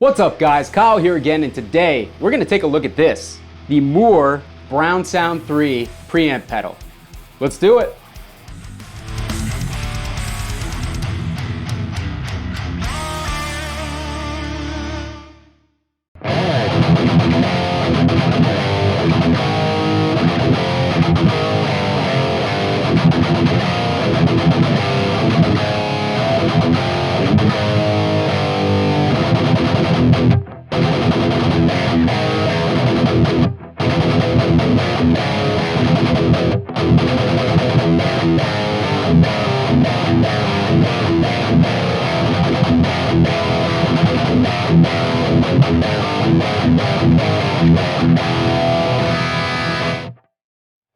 What's up guys, Kyle here again, and today we're gonna take a look at this, the Mooer Brown Sound 3 preamp pedal. Let's do it.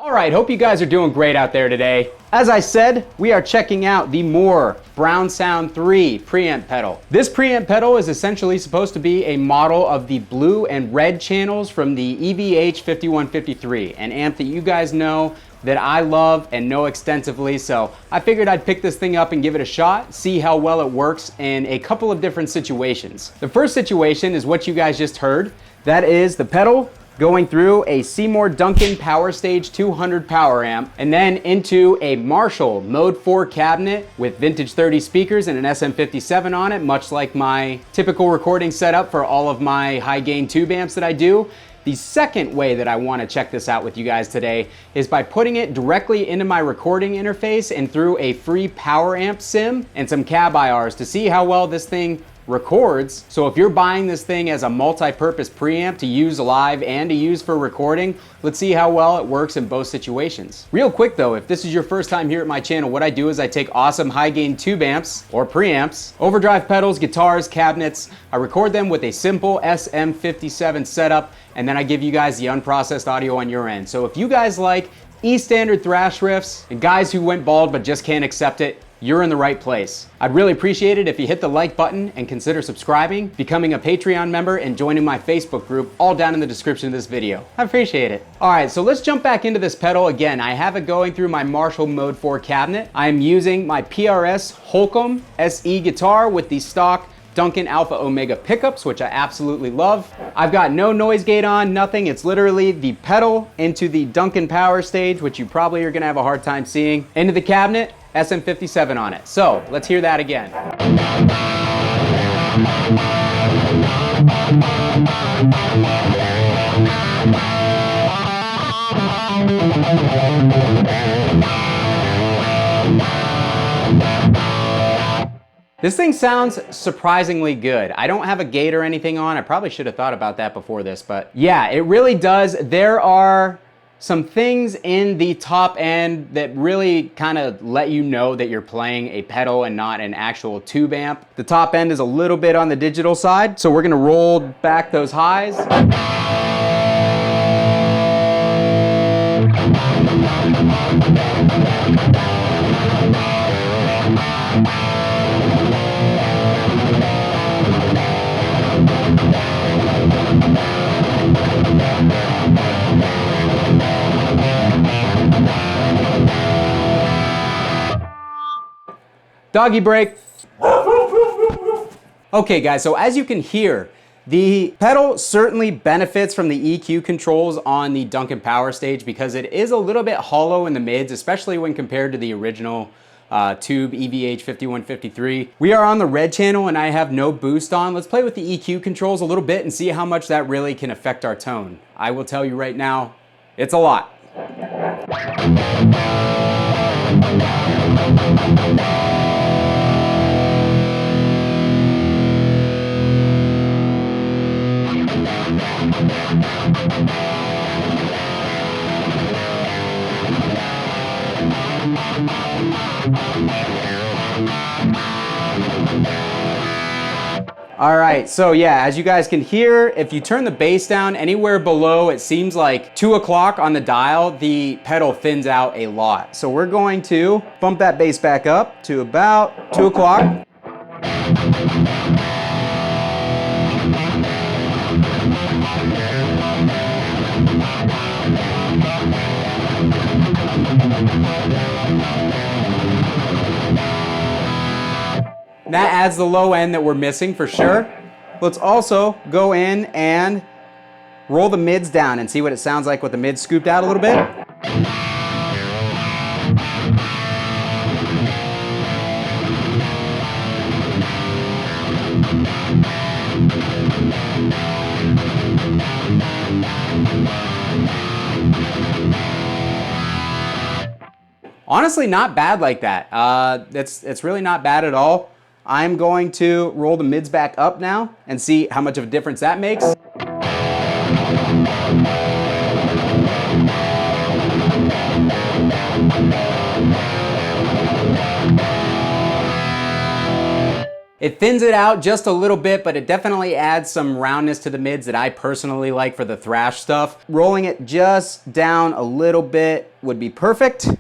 Alright, hope you guys are doing great out there today. As I said, we are checking out the Mooer Brown Sound 3 preamp pedal. This preamp pedal is essentially supposed to be a model of the blue and red channels from the EVH 5153, an amp that you guys know that I love and know extensively, so I figured I'd pick this thing up and give it a shot, see how well it works in a couple of different situations. The first situation is what you guys just heard. That is the pedal going through a Seymour Duncan Power Stage 200 power amp and then into a Marshall Mode 4 cabinet with vintage 30 speakers and an SM57 on it, much like my typical recording setup for all of my high gain tube amps that I do. The second way that I want to check this out with you guys today is by putting it directly into my recording interface and through a free power amp sim and some cab IRs to see how well this thing records. So if you're buying this thing as a multi-purpose preamp to use live and to use for recording, let's see how well it works in both situations. Real quick though, if this is your first time here at my channel, what I do is I take awesome high gain tube amps or preamps, overdrive pedals, guitars, cabinets, I record them with a simple SM57 setup, and then I give you guys the unprocessed audio on your end. So if you guys like E-standard thrash riffs and guys who went bald but just can't accept it, you're in the right place. I'd really appreciate it if you hit the like button and consider subscribing, becoming a Patreon member, and joining my Facebook group, all down in the description of this video. I appreciate it. All right, so let's jump back into this pedal. Again, I have it going through my Marshall Mode 4 cabinet. I am using my PRS Holcomb SE guitar with the stock Duncan Alpha Omega pickups, which I absolutely love. I've got no noise gate on, nothing. It's literally the pedal into the Duncan Power Stage, which you probably are gonna have a hard time seeing, into the cabinet, SM57 on it. So let's hear that again. This thing sounds surprisingly good. I don't have a gate or anything on. I probably should have thought about that before this, but yeah, it really does. There are some things in the top end that really kind of let you know that you're playing a pedal and not an actual tube amp. The top end is a little bit on the digital side, so we're gonna roll back those highs. Doggy break. Okay guys, so as you can hear, the pedal certainly benefits from the EQ controls on the Duncan Power Stage because it is a little bit hollow in the mids, especially when compared to the original tube EVH 5153. We are on the red channel and I have no boost on. Let's play with the EQ controls a little bit and see how much that really can affect our tone. I will tell you right now, it's a lot. All right, so yeah, as you guys can hear, if you turn the bass down anywhere below, it seems like 2 o'clock on the dial, the pedal thins out a lot. So we're going to bump that bass back up to about 2 o'clock. That adds the low end that we're missing for sure. let's also go in and roll the mids down and see what it sounds like with the mids scooped out a little bit. Honestly, not bad like that. It's really not bad at all. I'm going to roll the mids back up now and see how much of a difference that makes. It thins it out just a little bit, but it definitely adds some roundness to the mids that I personally like for the thrash stuff. Rolling it just down a little bit would be perfect.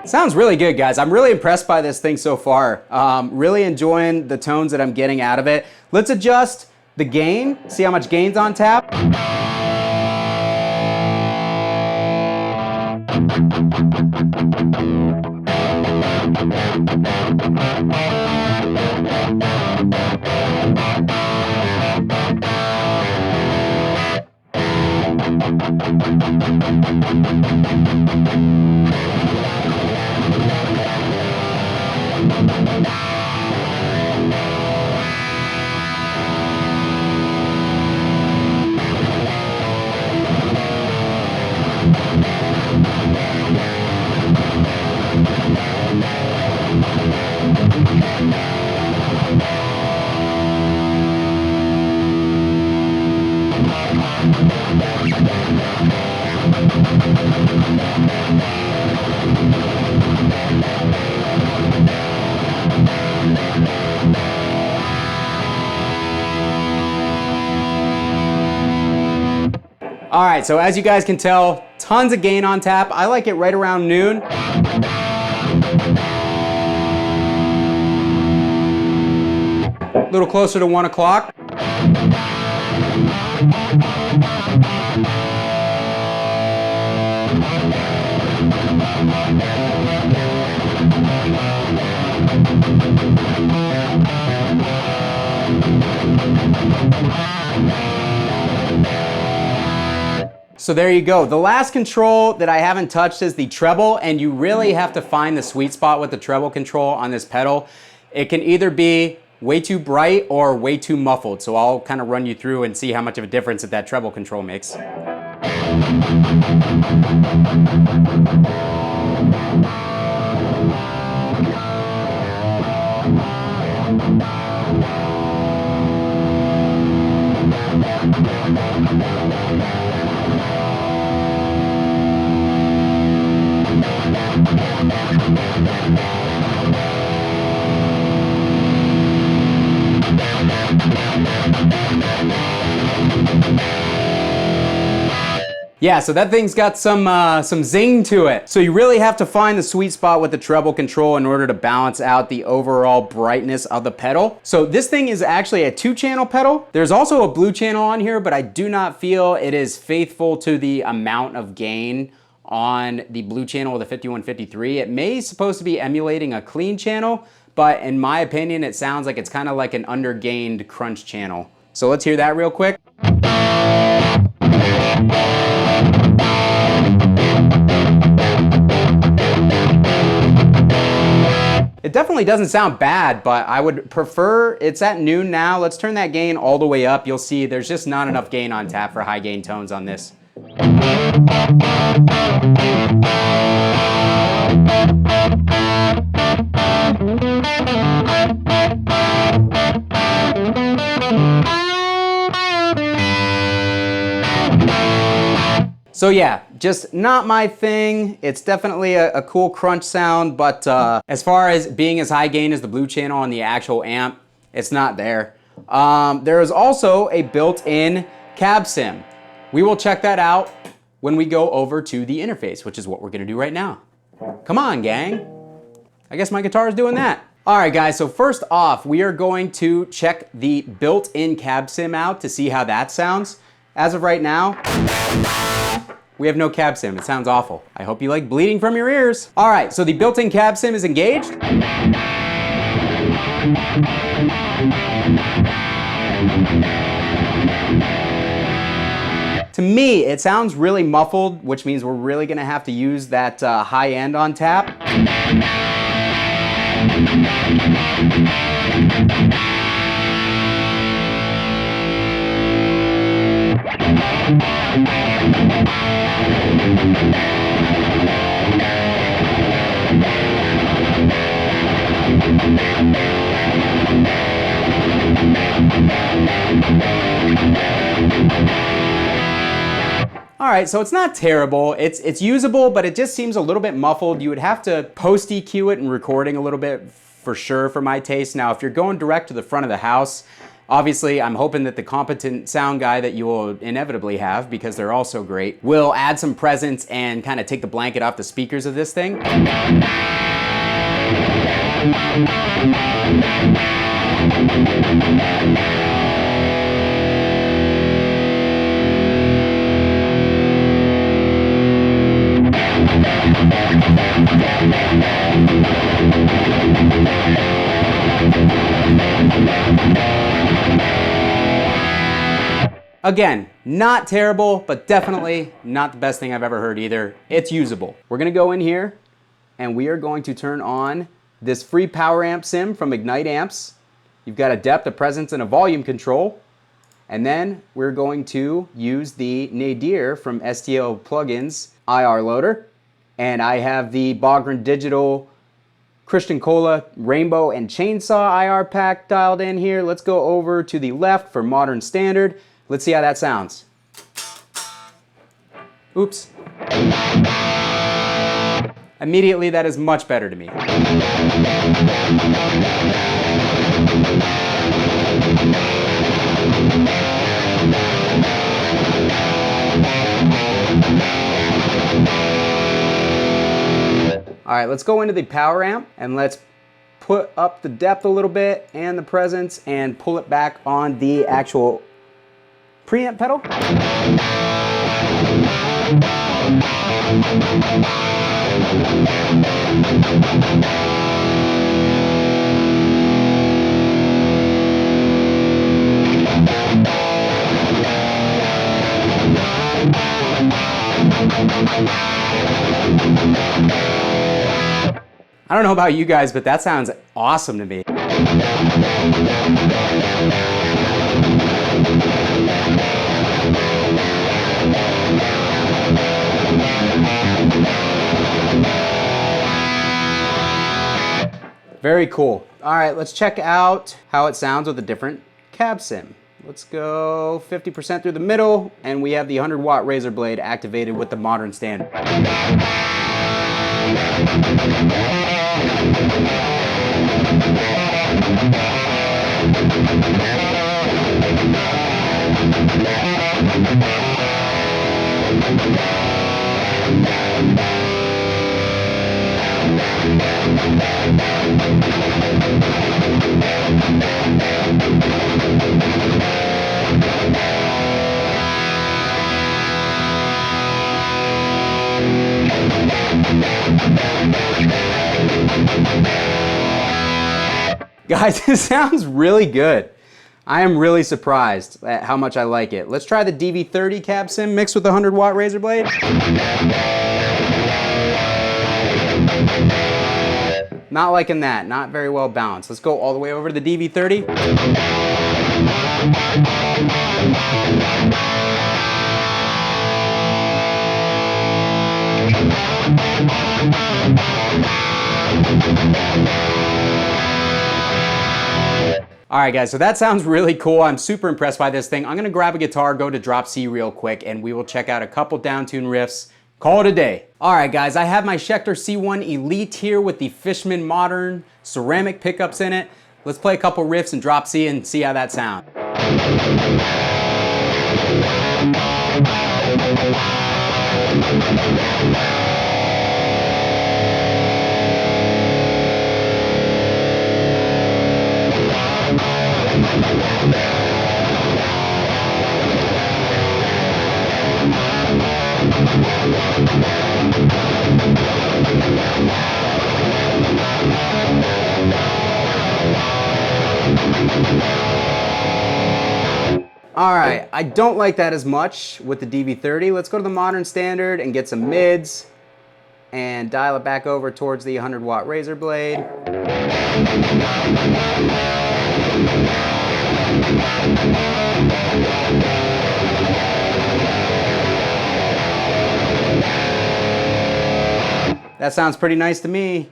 Sounds really good, guys. I'm really impressed by this thing so far. Really enjoying the tones that I'm getting out of it. Let's adjust the gain, see how much gain's on tap. All right, so as you guys can tell, tons of gain on tap. I like it right around noon. A little closer to 1 o'clock. So there you go. The last control that I haven't touched is the treble, and you really have to find the sweet spot with the treble control on this pedal. It can either be way too bright or way too muffled. So I'll kind of run you through and see how much of a difference that treble control makes. Yeah, so that thing's got some zing to it. So you really have to find the sweet spot with the treble control in order to balance out the overall brightness of the pedal. So this thing is actually a 2-channel pedal. There's also a blue channel on here, but I do not feel it is faithful to the amount of gain on the blue channel with the 5153. It may supposed to be emulating a clean channel, but in my opinion, it sounds like it's kind of like an undergained crunch channel. So let's hear that real quick. It definitely doesn't sound bad, but I would prefer, it's at noon now. Let's turn that gain all the way up. You'll see there's just not enough gain on tap for high gain tones on this. So yeah, just not my thing. It's definitely a cool crunch sound, but as far as being as high gain as the blue channel on the actual amp, it's not there. There is also a built-in cab sim. We will check that out when we go over to the interface, which is what we're gonna do right now. Come on, gang. I guess my guitar is doing that. All right, guys, so first off, we are going to check the built-in cab sim out to see how that sounds. As of right now, we have no cab sim. It sounds awful. I hope you like bleeding from your ears. All right, so the built-in cab sim is engaged. To me, it sounds really muffled, which means we're really gonna have to use that high end on tap. All right, so it's not terrible. It's usable, but it just seems a little bit muffled. You would have to post EQ it and recording a little bit for sure for my taste. Now, if you're going direct to the front of the house, obviously I'm hoping that the competent sound guy that you will inevitably have, because they're all so great, will add some presence and kind of take the blanket off the speakers of this thing. Again, not terrible, but definitely not the best thing I've ever heard either. It's usable. We're gonna go in here and we are going to turn on this free power amp sim from Ignite Amps. You've got a depth, a presence, and a volume control. And then we're going to use the Nadir from STL Plugins IR loader. And I have the Wagner Digital Christian Cola Rainbow and Chainsaw IR pack dialed in here. Let's go over to the left for Modern Standard. Let's see how that sounds. Oops. Immediately, that is much better to me. All right, let's go into the power amp and let's put up the depth a little bit and the presence and pull it back on the actual preamp pedal. I don't know about you guys, but that sounds awesome to me. Very cool. All right, let's check out how it sounds with a different cab sim. Let's go 50% through the middle, and we have the 100-watt razor blade activated with the Modern Standard. Guys, it sounds really good. I am really surprised at how much I like it. Let's try the DV30 cab sim mixed with the 100-watt razor blade. Not liking that, not very well balanced. Let's go all the way over to the DV30. All right, guys, so that sounds really cool. I'm super impressed by this thing. I'm gonna grab a guitar, go to drop C real quick, and we will check out a couple downtune riffs. Call it a day. All right, guys, I have my Schecter C1 Elite here with the Fishman Modern ceramic pickups in it. Let's play a couple riffs and drop C and see how that sounds. All right, I don't like that as much with the DV30. Let's go to the modern standard and get some mids and dial it back over towards the 100-watt razor blade. That sounds pretty nice to me.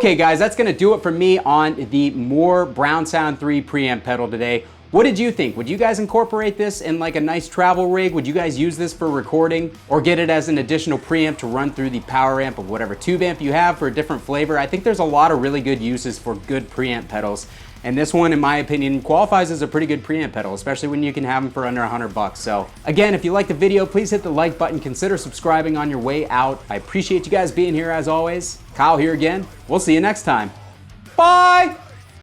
Okay guys, that's gonna do it for me on the Mooer Brown Sound 3 preamp pedal today. What did you think? Would you guys incorporate this in like a nice travel rig? Would you guys use this for recording or get it as an additional preamp to run through the power amp of whatever tube amp you have for a different flavor? I think there's a lot of really good uses for good preamp pedals. And this one, in my opinion, qualifies as a pretty good preamp pedal, especially when you can have them for under $100. So again, if you liked the video, please hit the like button. Consider subscribing on your way out. I appreciate you guys being here as always. Kyle here again. We'll see you next time. Bye!